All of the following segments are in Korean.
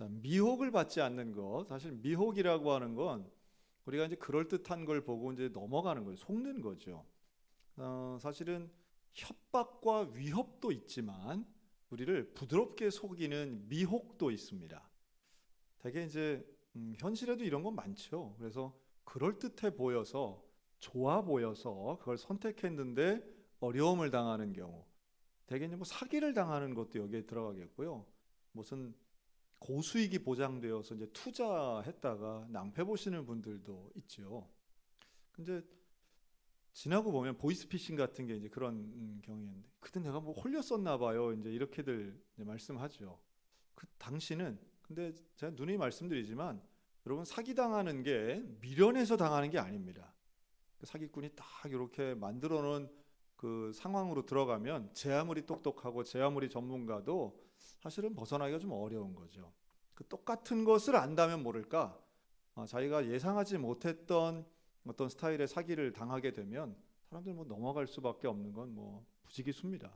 자, 미혹을 받지 않는 것. 사실 미혹이라고 하는 건 우리가 이제 그럴듯한 걸 보고 이제 넘어가는 거예요. 속는 거죠. 사실은 협박과 위협도 있지만 우리를 부드럽게 속이는 미혹도 있습니다. 대개 이제 현실에도 이런 건 많죠. 그래서 그럴듯해 보여서 좋아 보여서 그걸 선택했는데 어려움을 당하는 경우. 대개 이제 뭐 사기를 당하는 것도 여기에 들어가겠고요. 무슨 고수익이 보장되어서 이제 투자했다가 낭패 보시는 분들도 있죠. 근데 지나고 보면 보이스피싱 같은 게 이제 그런 경우였는데 그때 내가 뭐 홀렸었나 봐요. 이제 이렇게들 이제 말씀하죠. 그 당시는 근데 제가 누누이 말씀드리지만 여러분 사기당하는 게 미련해서 당하는 게 아닙니다. 그 사기꾼이 딱 이렇게 만들어 놓은 그 상황으로 들어가면 제 아무리 똑똑하고 제 아무리 전문가도 사실은 벗어나기가 좀 어려운 거죠. 그 똑같은 것을 안다면 모를까 자기가 예상하지 못했던 어떤 스타일의 사기를 당하게 되면 사람들 뭐 넘어갈 수밖에 없는 건 뭐 부지기수입니다.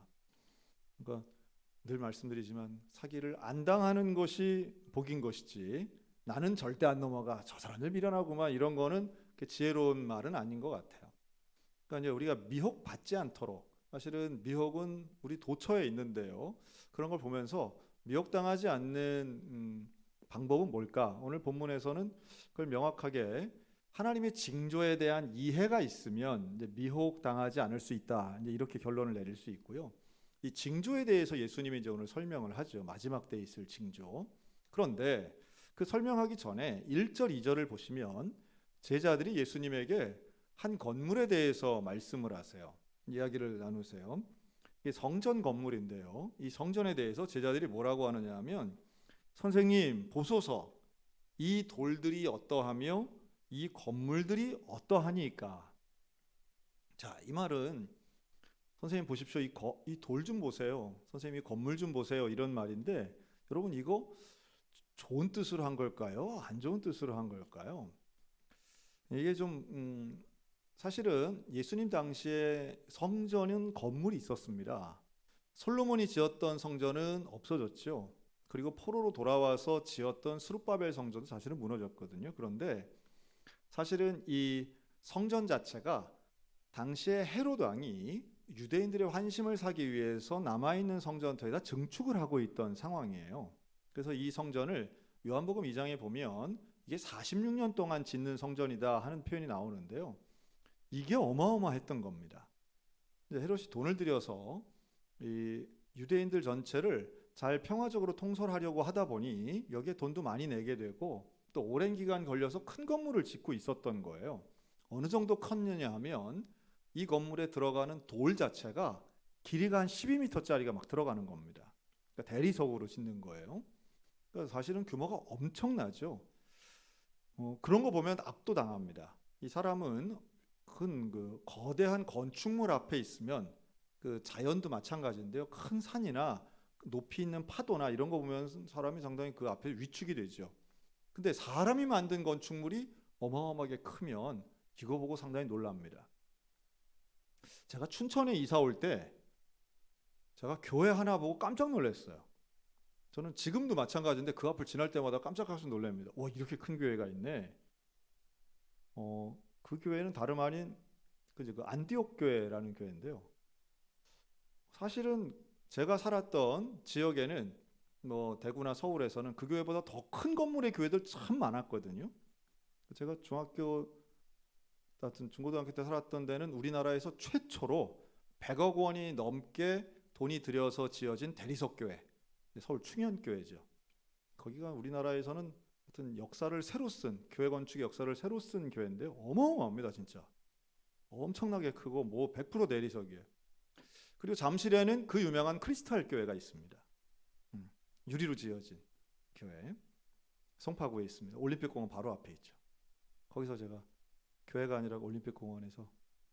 그러니까 늘 말씀드리지만 사기를 안 당하는 것이 복인 것이지 나는 절대 안 넘어가 저 사람들 미련하구만 이런 거는 지혜로운 말은 아닌 것 같아요. 그러니까 이제 우리가 미혹 받지 않도록 사실은 미혹은 우리 도처에 있는데요. 그런 걸 보면서 미혹당하지 않는 방법은 뭘까? 오늘 본문에서는 그걸 명확하게 하나님의 징조에 대한 이해가 있으면 이제 미혹당하지 않을 수 있다. 이제 이렇게 결론을 내릴 수 있고요. 이 징조에 대해서 예수님이 이제 오늘 설명을 하죠. 마지막 때에 있을 징조. 그런데 그 설명하기 전에 1절, 2절을 보시면 제자들이 예수님에게 한 건물에 대해서 말씀을 하세요. 이야기를 나누세요. 이게 성전 건물인데요. 이 성전에 대해서 제자들이 뭐라고 하느냐 하면 선생님 보소서 이 돌들이 어떠하며 이 건물들이 어떠하니까. 자, 이 말은 선생님 보십시오. 이 돌 좀 보세요. 선생님 이 건물 좀 보세요. 이런 말인데 여러분 이거 좋은 뜻으로 한 걸까요? 안 좋은 뜻으로 한 걸까요? 이게 좀 사실은 예수님 당시에 성전은 건물이 있었습니다. 솔로몬이 지었던 성전은 없어졌죠. 그리고 포로로 돌아와서 지었던 스룹바벨 성전도 사실은 무너졌거든요. 그런데 사실은 이 성전 자체가 당시에 헤롯 왕이 유대인들의 환심을 사기 위해서 남아있는 성전터에다 증축을 하고 있던 상황이에요. 그래서 이 성전을 요한복음 2장에 보면 이게 46년 동안 짓는 성전이다 하는 표현이 나오는데요. 이게 어마어마했던 겁니다. 헤롯이 돈을 들여서 이 유대인들 전체를 잘 평화적으로 통솔하려고 하다 보니 여기에 돈도 많이 내게 되고 또 오랜 기간 걸려서 큰 건물을 짓고 있었던 거예요. 어느 정도 컸느냐 하면 이 건물에 들어가는 돌 자체가 길이가 한 12m짜리가 막 들어가는 겁니다. 그러니까 대리석으로 짓는 거예요. 그러니까 사실은 규모가 엄청나죠. 그런 거 보면 압도당합니다. 이 사람은 큰 그 거대한 건축물 앞에 있으면 그 자연도 마찬가지인데요. 큰 산이나 높이 있는 파도나 이런 거 보면 사람이 상당히 그 앞에 위축이 되죠. 근데 사람이 만든 건축물이 어마어마하게 크면 이거 보고 상당히 놀랍니다. 제가 춘천에 이사 올 때 제가 교회 하나 보고 깜짝 놀랐어요. 저는 지금도 마찬가지인데 그 앞을 지날 때마다 깜짝깜짝 놀랍니다. 와, 이렇게 큰 교회가 있네. 그 교회는 다름 아닌 그 안디옥 교회라는 교회인데요. 사실은 제가 살았던 지역에는 뭐 대구나 서울에서는 그 교회보다 더 큰 건물의 교회들 참 많았거든요. 제가 중학교 같은 중고등학교 때 살았던 데는 우리나라에서 최초로 100억 원이 넘게 돈이 들여서 지어진 대리석 교회, 서울 충현교회죠. 거기가 우리나라에서는 어떤 역사를 새로 쓴 교회 건축의 역사를 새로 쓴 교회인데요. 어마어마합니다, 진짜. 엄청나게 크고 뭐 100% 내리석이에요. 그리고 잠실에는 그 유명한 크리스탈 교회가 있습니다. 유리로 지어진 교회. 송파구에 있습니다. 올림픽공원 바로 앞에 있죠. 거기서 제가 교회가 아니라 올림픽공원에서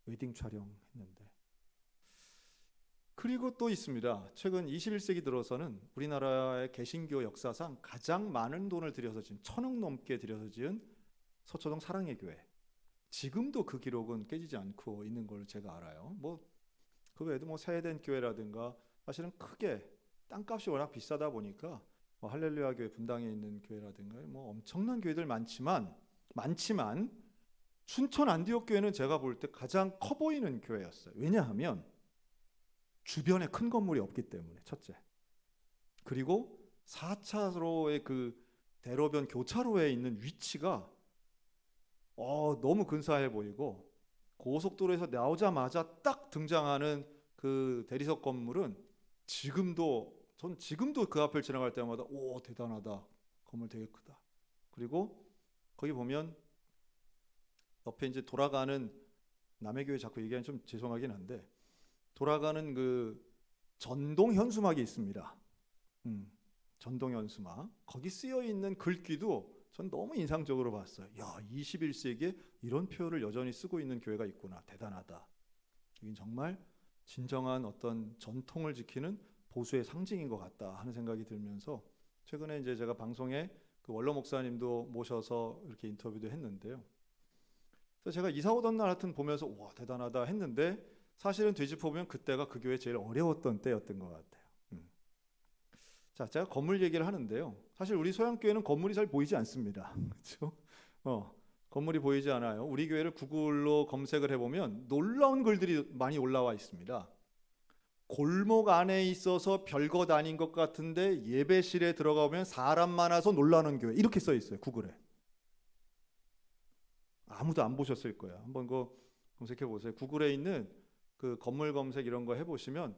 웨딩 촬영했는데. 그리고 또 있습니다. 최근 21세기 들어서는 우리나라의 개신교 역사상 가장 많은 돈을 들여서 지은 1,000억 넘게 들여서 지은 서초동 사랑의 교회. 지금도 그 기록은 깨지지 않고 있는 걸 제가 알아요. 뭐 그 외에도 뭐 세eden 교회라든가 사실은 크게 땅값이 워낙 비싸다 보니까 뭐 할렐루야 교회 분당에 있는 교회라든가 뭐 엄청난 교회들 많지만 춘천 안디옥 교회는 제가 볼 때 가장 커 보이는 교회였어요. 왜냐하면 주변에 큰 건물이 없기 때문에 첫째. 그리고 4차로의 그 대로변 교차로에 있는 위치가 너무 근사해 보이고 고속도로에서 나오자마자 딱 등장하는 그 대리석 건물은 전 지금도 그 앞을 지나갈 때마다 오 대단하다. 건물 되게 크다. 그리고 거기 보면 옆에 이제 돌아가는 남의 교회 자꾸 얘기하면 좀 죄송하긴 한데 돌아가는 그 전동 현수막이 있습니다. 전동 현수막. 거기 쓰여 있는 글귀도 전 너무 인상적으로 봤어요. 야, 21세기에 이런 표현을 여전히 쓰고 있는 교회가 있구나. 대단하다. 이건 정말 진정한 어떤 전통을 지키는 보수의 상징인 것 같다 하는 생각이 들면서 최근에 이제 제가 방송에 그 원로 목사님도 모셔서 이렇게 인터뷰도 했는데요. 그래서 제가 이사 오던 날 하여튼 보면서 와 대단하다 했는데 사실은 뒤집어보면 그때가 그 교회 제일 어려웠던 때였던 것 같아요. 자, 제가 건물 얘기를 하는데요. 사실 우리 소양교회는 건물이 잘 보이지 않습니다. 그렇죠? 건물이 보이지 않아요. 우리 교회를 구글로 검색을 해보면 놀라운 글들이 많이 올라와 있습니다. 골목 안에 있어서 별것 아닌 것 같은데 예배실에 들어가보면 사람 많아서 놀라는 교회 이렇게 써 있어요. 구글에. 아무도 안 보셨을 거예요. 한번 그거 검색해 보세요. 구글에 있는 그 건물 검색 이런 거 해보시면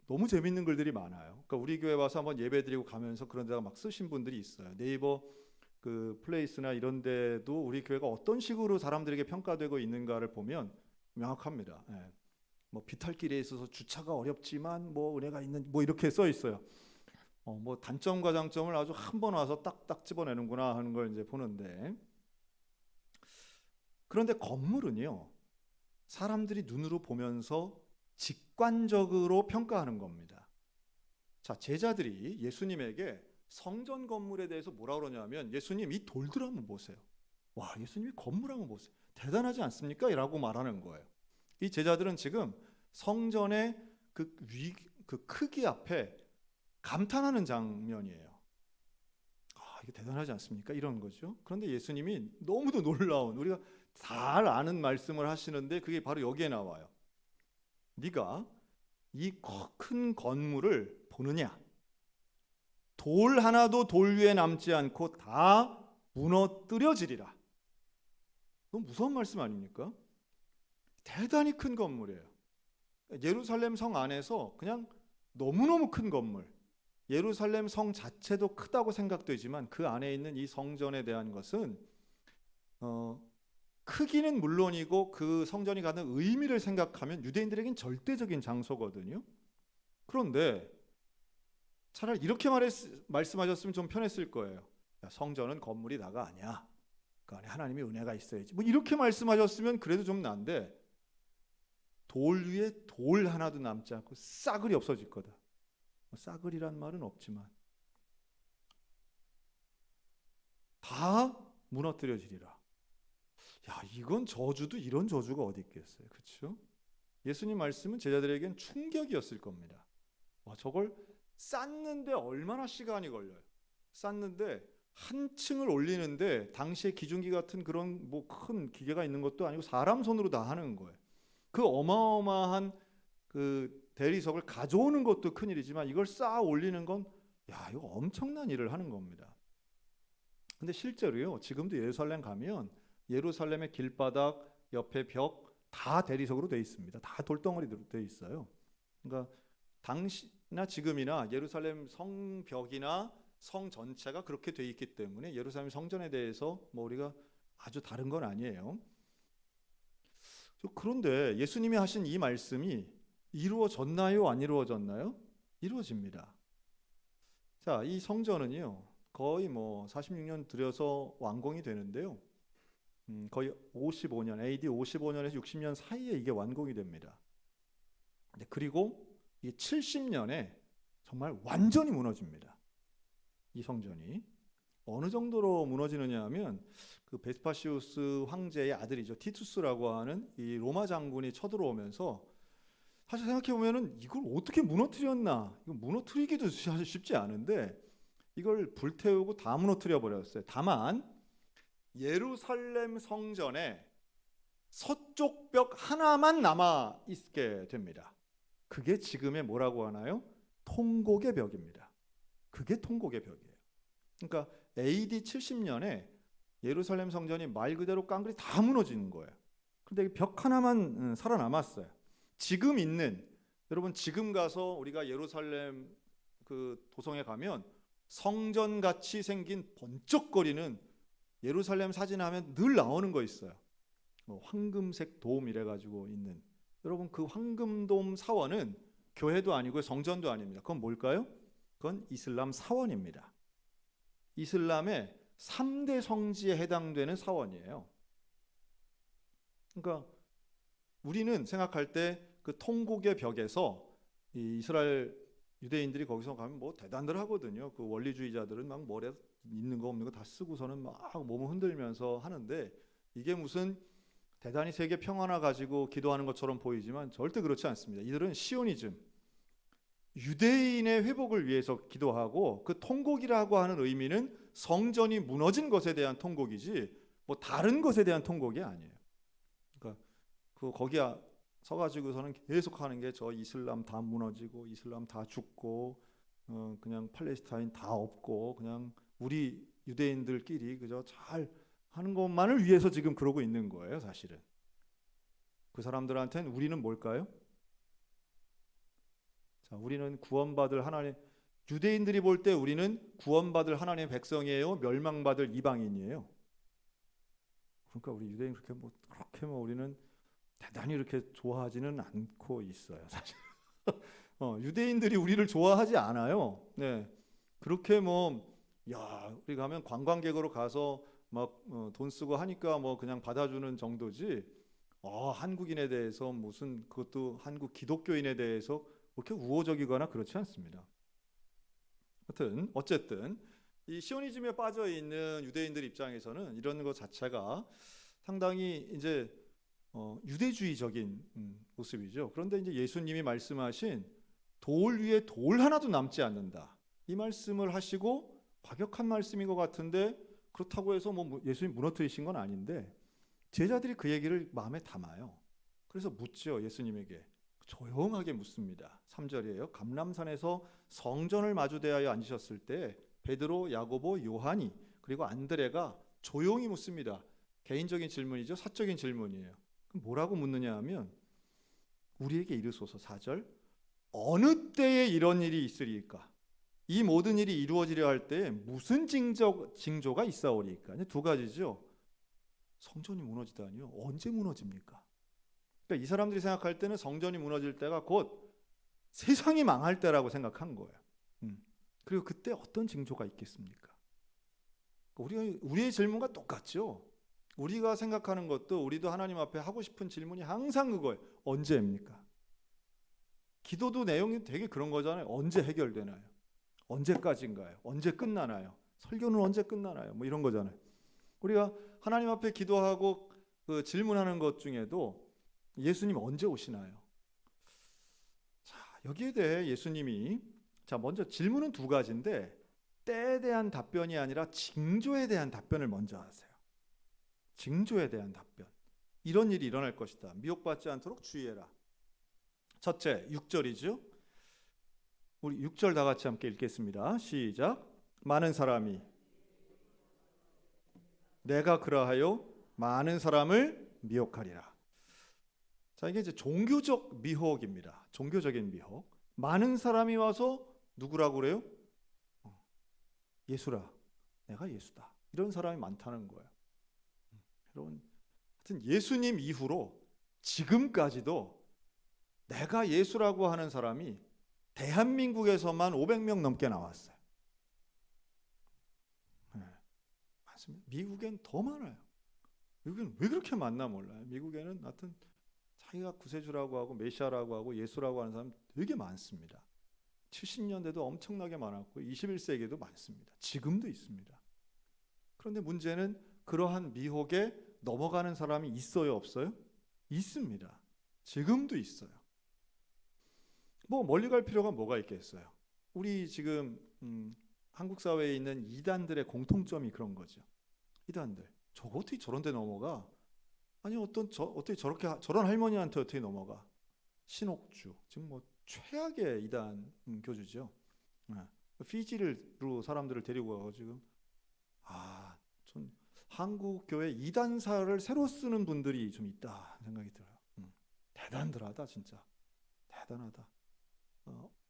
너무 재밌는 글들이 많아요. 그러니까 우리 교회 와서 한번 예배드리고 가면서 그런 데다가 막 쓰신 분들이 있어요. 네이버 그 플레이스나 이런 데도 우리 교회가 어떤 식으로 사람들에게 평가되고 있는가를 보면 명확합니다. 예. 뭐 비탈길에 있어서 주차가 어렵지만 뭐 은혜가 있는 뭐 이렇게 써 있어요. 뭐 단점과 장점을 아주 한 번 와서 딱딱 집어내는구나 하는 걸 이제 보는데 그런데 건물은요. 사람들이 눈으로 보면서 직관적으로 평가하는 겁니다. 자, 제자들이 예수님에게 성전 건물에 대해서 뭐라 그러냐면 예수님 이 돌들 한번 보세요. 와, 예수님이 건물 한번 보세요. 대단하지 않습니까? 라고 말하는 거예요. 이 제자들은 지금 성전의 그 크기 앞에 감탄하는 장면이에요. 이게 대단하지 않습니까? 이런 거죠. 그런데 예수님이 너무도 놀라운 우리가 잘 아는 말씀을 하시는데 그게 바로 여기에 나와요. 네가 이 큰 건물을 보느냐? 돌 하나도 돌 위에 남지 않고 다 무너뜨려지리라. 너무 무서운 말씀 아닙니까? 대단히 큰 건물이에요. 예루살렘 성 안에서 그냥 너무너무 큰 건물. 예루살렘 성 자체도 크다고 생각되지만 그 안에 있는 이 성전에 대한 것은 크기는 물론이고 그 성전이 갖는 의미를 생각하면 유대인들에겐 절대적인 장소거든요. 그런데 차라리 이렇게 말씀하셨으면 좀 편했을 거예요. 야, 성전은 건물이 다가 아니야. 그 안에 하나님의 은혜가 있어야지. 뭐 이렇게 말씀하셨으면 그래도 좀 난데 돌 위에 돌 하나도 남지 않고 싸그리 없어질 거다. 싸그리란 말은 없지만 다 무너뜨려지리라. 야, 이건 저주도 이런 저주가 어디 있겠어요. 그렇죠? 예수님 말씀은 제자들에겐 충격이었을 겁니다. 와, 저걸 쌓는데 얼마나 시간이 걸려요. 쌓는데 한 층을 올리는데 당시에 기중기 같은 그런 뭐 큰 기계가 있는 것도 아니고 사람 손으로 다 하는 거예요. 그 어마어마한 그 대리석을 가져오는 것도 큰일이지만 이걸 쌓아 올리는 건 야, 이거 엄청난 일을 하는 겁니다. 근데 실제로요. 지금도 예루살렘 가면 예루살렘의 길바닥 옆에 벽 다 대리석으로 돼 있습니다. 다 돌덩어리로 돼 있어요. 그러니까 당시나 지금이나 예루살렘 성벽이나 성 전체가 그렇게 돼 있기 때문에 예루살렘 성전에 대해서 뭐 우리가 아주 다른 건 아니에요. 그런데 예수님이 하신 이 말씀이 이루어졌나요? 안 이루어졌나요? 이루어집니다. 자, 이 성전은요 거의 뭐 46년 들여서 완공이 되는데요. 거의 55년, AD 55년에서 60년 사이에 이게 완공이 됩니다. 그리고 이 70년에 정말 완전히 무너집니다. 이 성전이 어느 정도로 무너지느냐 하면 그 베스파시우스 황제의 아들이죠. 티투스라고 하는 이 로마 장군이 쳐들어오면서 사실 생각해 보면은 이걸 어떻게 무너뜨렸나? 이거 무너뜨리기도 사실 쉽지 않은데 이걸 불태우고 다 무너뜨려 버렸어요. 다만 예루살렘 성전에 서쪽 벽 하나만 남아 있게 됩니다. 그게 지금의 뭐라고 하나요? 통곡의 벽입니다. 그게 통곡의 벽이에요. 그러니까 AD 70년에 예루살렘 성전이 말 그대로 깡그리 다 무너지는 거예요. 근데 벽 하나만 살아남았어요. 지금 있는, 여러분 지금 가서 우리가 예루살렘 그 도성에 가면 성전 같이 생긴 번쩍거리는 예루살렘 사진 하면 늘 나오는 거 있어요. 뭐 황금색 돔 이래 가지고 있는, 여러분 그 황금돔 사원은 교회도 아니고 성전도 아닙니다. 그건 뭘까요? 그건 이슬람 사원입니다. 이슬람의 3대 성지에 해당되는 사원이에요. 그러니까 우리는 생각할 때 그 통곡의 벽에서 이 이스라엘 유대인들이 거기서 가면 뭐 대단들 하거든요. 그 원리주의자들은 막 머리에 있는 거 없는 거 다 쓰고서는 막 몸을 흔들면서 하는데, 이게 무슨 대단히 세계 평화나 가지고 기도하는 것처럼 보이지만 절대 그렇지 않습니다. 이들은 시오니즘, 유대인의 회복을 위해서 기도하고, 그 통곡이라고 하는 의미는 성전이 무너진 것에 대한 통곡이지 뭐 다른 것에 대한 통곡이 아니에요. 그러니까 그 거기 서가지고서는 계속 하는 게 저 이슬람 다 무너지고 이슬람 다 죽고 그냥 팔레스타인 다 없고 그냥 우리 유대인들끼리 그저 잘 하는 것만을 위해서 지금 그러고 있는 거예요. 사실은 그 사람들한테는 우리는 뭘까요? 자, 우리는 구원받을 하나님, 유대인들이 볼 때 우리는 구원받을 하나님의 백성이에요, 멸망받을 이방인이에요. 그러니까 우리 유대인 그렇게 뭐 우리는 대단히 이렇게 좋아하지는 않고 있어요, 사실. 유대인들이 우리를 좋아하지 않아요. 네, 그렇게 우리 가면 관광객으로 가서 막 돈 쓰고 하니까 뭐 그냥 받아주는 정도지. 한국인에 대해서 무슨, 그것도 한국 기독교인에 대해서 그렇게 우호적이거나 그렇지 않습니다. 어쨌든 이 시오니즘에 빠져 있는 유대인들 입장에서는 이런 것 자체가 상당히 이제 유대주의적인 모습이죠. 그런데 이제 예수님이 말씀하신 돌 위에 돌 하나도 남지 않는다, 이 말씀을 하시고 과격한 말씀인 것 같은데, 그렇다고 해서 뭐 예수님 무너뜨리신 건 아닌데 제자들이 그 얘기를 마음에 담아요. 그래서 묻죠. 예수님에게 조용하게 묻습니다. 3절이에요. 감람산에서 성전을 마주대하여 앉으셨을 때 베드로, 야고보, 요한이 그리고 안드레가 조용히 묻습니다. 개인적인 질문이죠. 사적인 질문이에요. 그럼 뭐라고 묻느냐 하면, 우리에게 이르소서. 4절, 어느 때에 이런 일이 있으리까? 이 모든 일이 이루어지려 할 때에 무슨 징조가 있사오리까? 두 가지죠. 성전이 무너지다니요. 언제 무너집니까? 그러니까 이 사람들이 생각할 때는 성전이 무너질 때가 곧 세상이 망할 때라고 생각한 거예요. 그리고 그때 어떤 징조가 있겠습니까? 우리의 질문과 똑같죠. 우리가 생각하는 것도, 우리도 하나님 앞에 하고 싶은 질문이 항상 그거예요. 언제입니까? 기도도 내용이 되게 그런 거잖아요. 언제 해결되나요? 언제까지인가요? 언제 끝나나요? 설교는 언제 끝나나요? 뭐 이런 거잖아요. 우리가 하나님 앞에 기도하고 그 질문하는 것 중에도 예수님 언제 오시나요? 자, 여기에 대해 예수님이, 먼저 질문은 2가지인데 때에 대한 답변이 아니라 징조에 대한 답변을 먼저 하세요. 징조에 대한 답변. 이런 일이 일어날 것이다. 미혹받지 않도록 주의해라. 첫째, 6절이죠. 우리 6절 다 같이 함께 읽겠습니다. 시작. 많은 사람이, 내가 그러하여 많은 사람을 미혹하리라. 자, 이게 이제 종교적 미혹입니다. 종교적인 미혹. 많은 사람이 와서 누구라고 그래요? 예수라. 내가 예수다. 이런 사람이 많다는 거예요. 여러분, 하여튼 예수님 이후로 지금까지도 내가 예수라고 하는 사람이 대한민국에서만 500명 넘게 나왔어요. 네, 맞습니다. 미국엔 더 많아요. 미국엔 왜 그렇게 많나 몰라요. 미국에는 하여튼 자기가 구세주라고 하고 메시아라고 하고 예수라고 하는 사람 되게 많습니다. 70년대도 엄청나게 많았고 21세기에도 많습니다. 지금도 있습니다. 그런데 문제는 그러한 미혹에 넘어가는 사람이 있어요, 없어요? 있습니다. 지금도 있어요. 뭐 멀리 갈 필요가 뭐가 있겠어요. 우리 지금 한국 사회에 있는 이단들의 공통점이 그런 거죠. 이단들 저거 어떻게 저런 데 넘어가? 아니 어떻게 저렇게 저런 할머니한테 어떻게 넘어가? 신옥주 지금 뭐 최악의 이단 교주죠. 네. 피지로 사람들을 데리고 가고 지금 전 한국 교회 이단사를 새로 쓰는 분들이 좀 있다 생각이 들어요. 대단들하다 진짜 대단하다.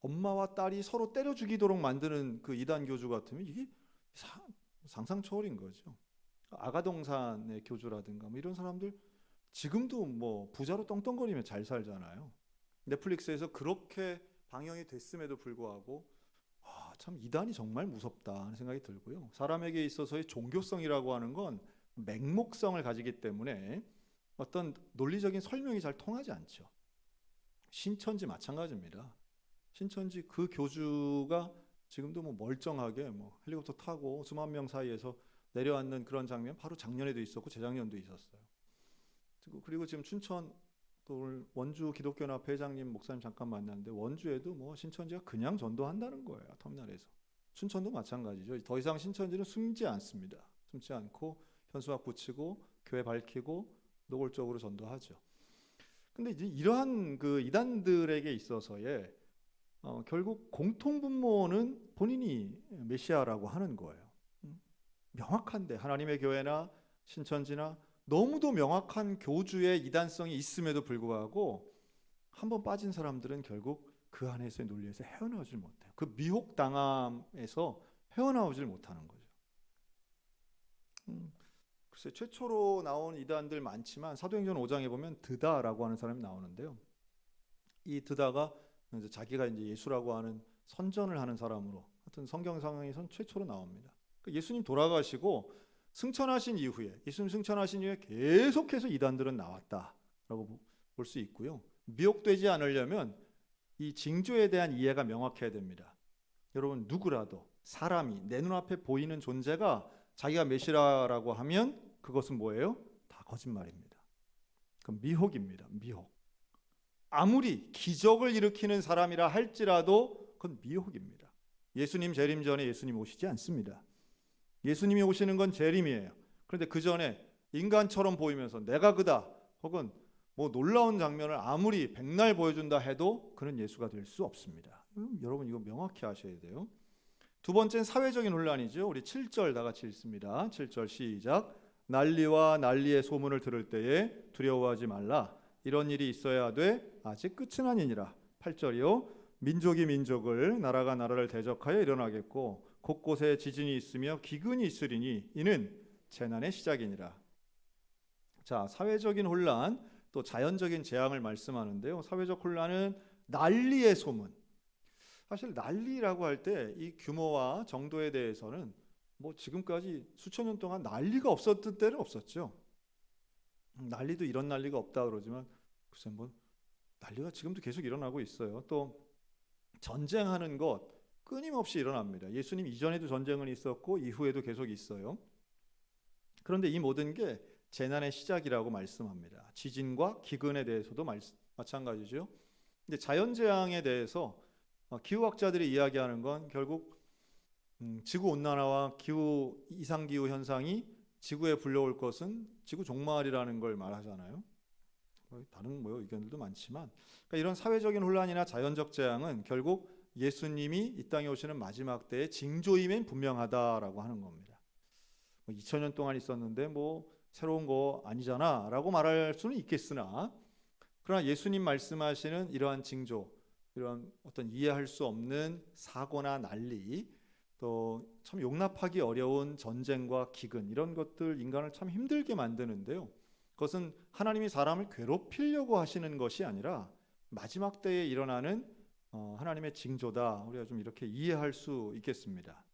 엄마와 딸이 서로 때려 죽이도록 만드는 그 이단 교주 같으면 이게 상상 초월인 거죠. 아가동산의 교주라든가 뭐 이런 사람들 지금도 뭐 부자로 떵떵거리며 잘 살잖아요. 넷플릭스에서 그렇게 방영이 됐음에도 불구하고 참 이단이 정말 무섭다 하는 생각이 들고요. 사람에게 있어서의 종교성이라고 하는 건 맹목성을 가지기 때문에 어떤 논리적인 설명이 잘 통하지 않죠. 신천지 마찬가지입니다. 신천지 그 교주가 지금도 뭐 멀쩡하게 뭐 헬리콥터 타고 수만 명 사이에서 내려앉는 그런 장면 바로 작년에도 있었고 재작년도 있었어요. 그리고 지금 춘천 또 원주 기독교연합 회장님 목사님 잠깐 만났는데 원주에도 뭐 신천지가 그냥 전도한다는 거예요. 터미널에서. 춘천도 마찬가지죠. 더 이상 신천지는 숨지 않습니다. 숨지 않고 현수막 붙이고 교회 밝히고 노골적으로 전도하죠. 근데 이제 이러한 그 이단들에게 있어서의 결국 공통분모는 본인이 메시아라고 하는 거예요. 명확한데 하나님의 교회나 신천지나 너무도 명확한 교주의 이단성이 있음에도 불구하고 한번 빠진 사람들은 결국 그 안에서의 논리에서 헤어나오질 못해요. 그 미혹당함에서 헤어나오질 못하는 거죠. 글쎄 최초로 나온 이단들 많지만 사도행전 5장에 보면 드다라고 하는 사람이 나오는데요. 이 드다가 이제 자기가 이제 예수라고 하는 선전을 하는 사람으로 하여튼 성경상에선 최초로 나옵니다. 예수님 돌아가시고 승천하신 이후에 예수님 승천하신 이후에 계속해서 이단들은 나왔다라고 볼 수 있고요. 미혹되지 않으려면 이 징조에 대한 이해가 명확해야 됩니다. 여러분 누구라도 사람이 내 눈앞에 보이는 존재가 자기가 메시아라고 하면 그것은 뭐예요? 다 거짓말입니다. 그건 미혹입니다. 미혹. 아무리 기적을 일으키는 사람이라 할지라도 그건 미혹입니다. 예수님 재림 전에 예수님 오시지 않습니다. 예수님이 오시는 건 재림이에요. 그런데 그 전에 인간처럼 보이면서 내가 그다 혹은 뭐 놀라운 장면을 아무리 백날 보여준다 해도 그는 예수가 될 수 없습니다. 여러분 이거 명확히 아셔야 돼요. 두 번째는 사회적인 혼란이죠. 우리 7절 다 같이 읽습니다. 7절 시작. 난리와 난리의 소문을 들을 때에 두려워하지 말라. 이런 일이 있어야 돼 아직 끝은 아니니라. 8절이요. 민족이 민족을 나라가 나라를 대적하여 일어나겠고 곳곳에 지진이 있으며 기근이 있으리니 이는 재난의 시작이니라. 자, 사회적인 혼란 또 자연적인 재앙을 말씀하는데요. 사회적 혼란은 난리의 소문. 사실 난리라고 할 때 이 규모와 정도에 대해서는 뭐 지금까지 수천 년 동안 난리가 없었던 때는 없었죠. 난리도 이런 난리가 없다 그러지만 글쎄 뭐 난리가 지금도 계속 일어나고 있어요. 또 전쟁하는 것 끊임없이 일어납니다. 예수님 이전에도 전쟁은 있었고 이후에도 계속 있어요. 그런데 이 모든 게 재난의 시작이라고 말씀합니다. 지진과 기근에 대해서도 마찬가지죠. 근데 자연재앙에 대해서 기후학자들이 이야기하는 건 결국 지구온난화와 이상기후 현상이 지구에 불러올 것은 지구 종말이라는 걸 말하잖아요. 다른 의견들도 많지만 그러니까 이런 사회적인 혼란이나 자연적 재앙은 결국 예수님이 이 땅에 오시는 마지막 때의 징조임엔 분명하다라고 하는 겁니다. 2000년 동안 있었는데 뭐 새로운 거 아니잖아 라고 말할 수는 있겠으나 그러나 예수님 말씀하시는 이러한 징조, 이러한 어떤 이해할 수 없는 사고나 난리, 또 참 용납하기 어려운 전쟁과 기근 이런 것들 인간을 참 힘들게 만드는데요. 그것은 하나님이 사람을 괴롭히려고 하시는 것이 아니라 마지막 때에 일어나는 하나님의 징조다. 우리가 좀 이렇게 이해할 수 있겠습니다.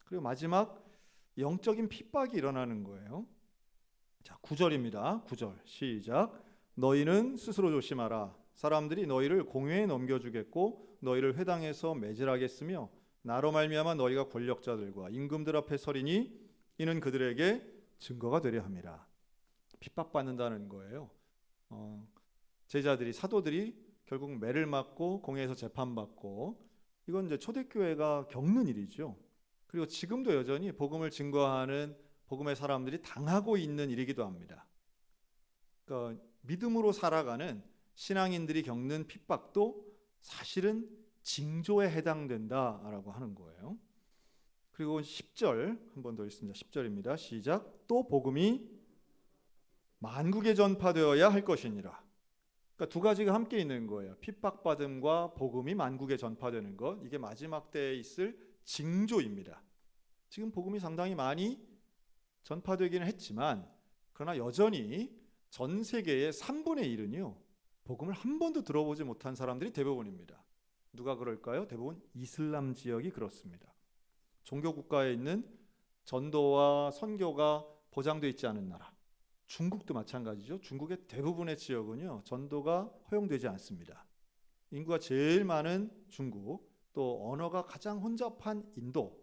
그리고 마지막 영적인 핍박이 일어나는 거예요. 자, 9절입니다. 9절 시작. 너희는 스스로 조심하라. 사람들이 너희를 공회에 넘겨주겠고 너희를 회당에서 매질하겠으며 나로 말미암아 너희가 권력자들과 임금들 앞에 서리니 이는 그들에게 증거가 되려 함이라. 핍박받는다는 거예요. 제자들이 사도들이 결국 매를 맞고 공회에서 재판받고 이건 이제 초대교회가 겪는 일이죠. 그리고 지금도 여전히 복음을 증거하는 복음의 사람들이 당하고 있는 일이기도 합니다. 그러니까 믿음으로 살아가는 신앙인들이 겪는 핍박도 사실은 징조에 해당된다라고 하는 거예요. 그리고 10절 한 번 더 읽습니다. 10절입니다. 시작. 또 복음이 만국에 전파되어야 할 것이니라. 그러니까 두 가지가 함께 있는 거예요. 핍박받음과 복음이 만국에 전파되는 것. 이게 마지막 때에 있을 징조입니다. 지금 복음이 상당히 많이 전파되기는 했지만 그러나 여전히 전 세계의 3분의 1은요. 복음을 한 번도 들어보지 못한 사람들이 대부분입니다. 누가 그럴까요? 대부분 이슬람 지역이 그렇습니다. 종교 국가에 있는 전도와 선교가 보장되어 있지 않은 나라. 중국도 마찬가지죠. 중국의 대부분의 지역은요. 전도가 허용되지 않습니다. 인구가 제일 많은 중국, 또 언어가 가장 혼잡한 인도,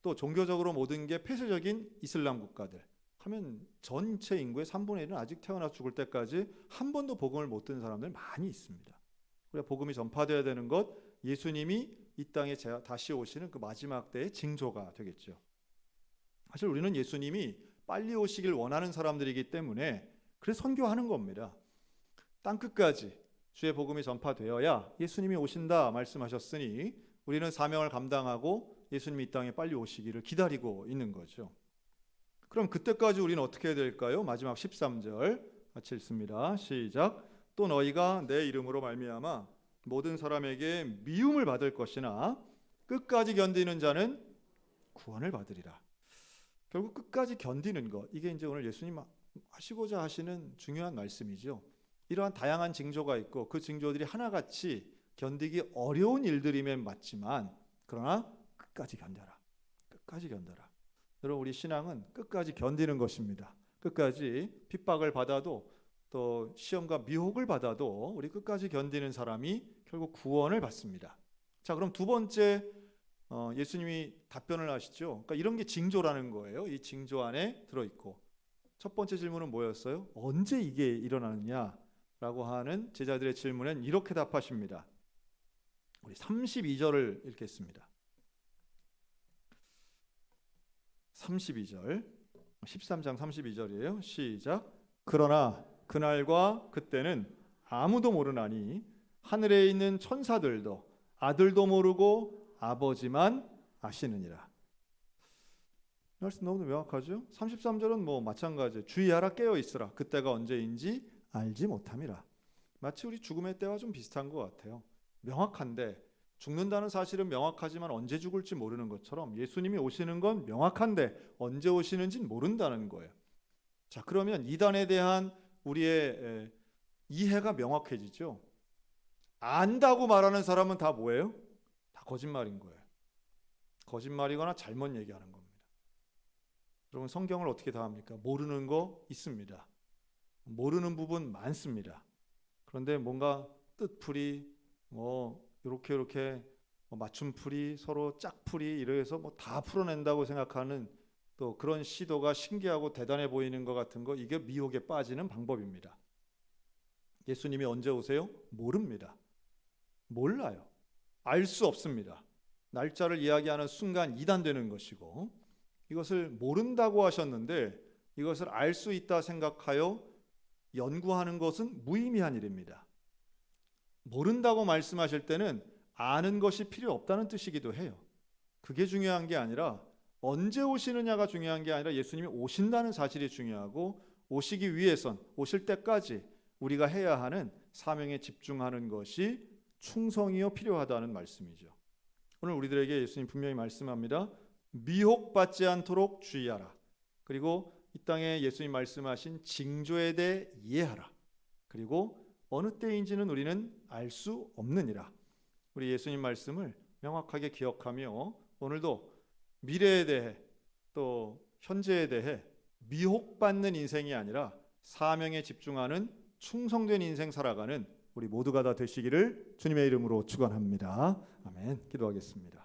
또 종교적으로 모든 게 폐쇄적인 이슬람 국가들 하면 전체 인구의 3분의 1은 아직 태어나 죽을 때까지 한 번도 복음을 못 듣는 사람들 많이 있습니다. 그래서 복음이 전파되어야 되는 것, 예수님이 이 땅에 다시 오시는 그 마지막 때의 징조가 되겠죠. 사실 우리는 예수님이 빨리 오시길 원하는 사람들이기 때문에 그래서 선교하는 겁니다. 땅끝까지 주의 복음이 전파되어야 예수님이 오신다 말씀하셨으니 우리는 사명을 감당하고 예수님이 이 땅에 빨리 오시기를 기다리고 있는 거죠. 그럼 그때까지 우리는 어떻게 해야 될까요? 마지막 13절 같이 읽습니다. 시작. 또 너희가 내 이름으로 말미암아 모든 사람에게 미움을 받을 것이나 끝까지 견디는 자는 구원을 받으리라. 결국 끝까지 견디는 것, 이게 이제 오늘 예수님 하시고자 하시는 중요한 말씀이죠. 이러한 다양한 징조가 있고 그 징조들이 하나같이 견디기 어려운 일들이면 맞지만 그러나 끝까지 견뎌라. 끝까지 견뎌라. 여러분 우리 신앙은 끝까지 견디는 것입니다. 끝까지 핍박을 받아도 또 시험과 미혹을 받아도 우리 끝까지 견디는 사람이 결국 구원을 받습니다. 자, 그럼 두 번째 예수님이 답변을 하시죠. 그러니까 이런 게 징조라는 거예요. 이 징조 안에 들어있고 첫 번째 질문은 뭐였어요? 언제 이게 일어나느냐라고 하는 제자들의 질문엔 이렇게 답하십니다. 우리 32절을 읽겠습니다. 32절 13장 32절이에요. 시작. 그러나 그날과 그때는 아무도 모르나니 하늘에 있는 천사들도 아들도 모르고 아버지만 아시느니라. 말씀 너무 명확하죠? 33절은 뭐 마찬가지예요. 주의하라 깨어 있으라. 그때가 언제인지 알지 못함이라. 마치 우리 죽음의 때와 좀 비슷한 것 같아요. 명확한데 죽는다는 사실은 명확하지만 언제 죽을지 모르는 것처럼 예수님이 오시는 건 명확한데 언제 오시는지는 모른다는 거예요. 자, 그러면 이단에 대한 우리의 이해가 명확해지죠. 안다고 말하는 사람은 다 뭐예요? 다 거짓말인 거예요. 거짓말이거나 잘못 얘기하는 겁니다. 여러분 성경을 어떻게 다 합니까? 모르는 거 있습니다. 모르는 부분 많습니다. 그런데 뭔가 뜻풀이 이렇게 맞춤풀이 서로 짝풀이 이래서 다 풀어낸다고 생각하는 또 그런 시도가 신기하고 대단해 보이는 것 같은 거, 이게 미혹에 빠지는 방법입니다. 예수님이 언제 오세요? 모릅니다. 몰라요. 알 수 없습니다. 날짜를 이야기하는 순간 이단되는 것이고, 이것을 모른다고 하셨는데 이것을 알 수 있다 생각하여 연구하는 것은 무의미한 일입니다. 모른다고 말씀하실 때는 아는 것이 필요 없다는 뜻이기도 해요. 그게 중요한 게 아니라 언제 오시느냐가 중요한 게 아니라 예수님이 오신다는 사실이 중요하고, 오시기 위해선 오실 때까지 우리가 해야 하는 사명에 집중하는 것이 충성이요 필요하다는 말씀이죠. 오늘 우리들에게 예수님 분명히 말씀합니다. 미혹받지 않도록 주의하라. 그리고 이 땅에 예수님 말씀하신 징조에 대해 이해하라. 그리고 어느 때인지는 우리는 알 수 없느니라. 우리 예수님 말씀을 명확하게 기억하며 오늘도 미래에 대해 또 현재에 대해 미혹받는 인생이 아니라 사명에 집중하는 충성된 인생 살아가는 우리 모두가 다 되시기를 주님의 이름으로 축원합니다. 아멘. 기도하겠습니다.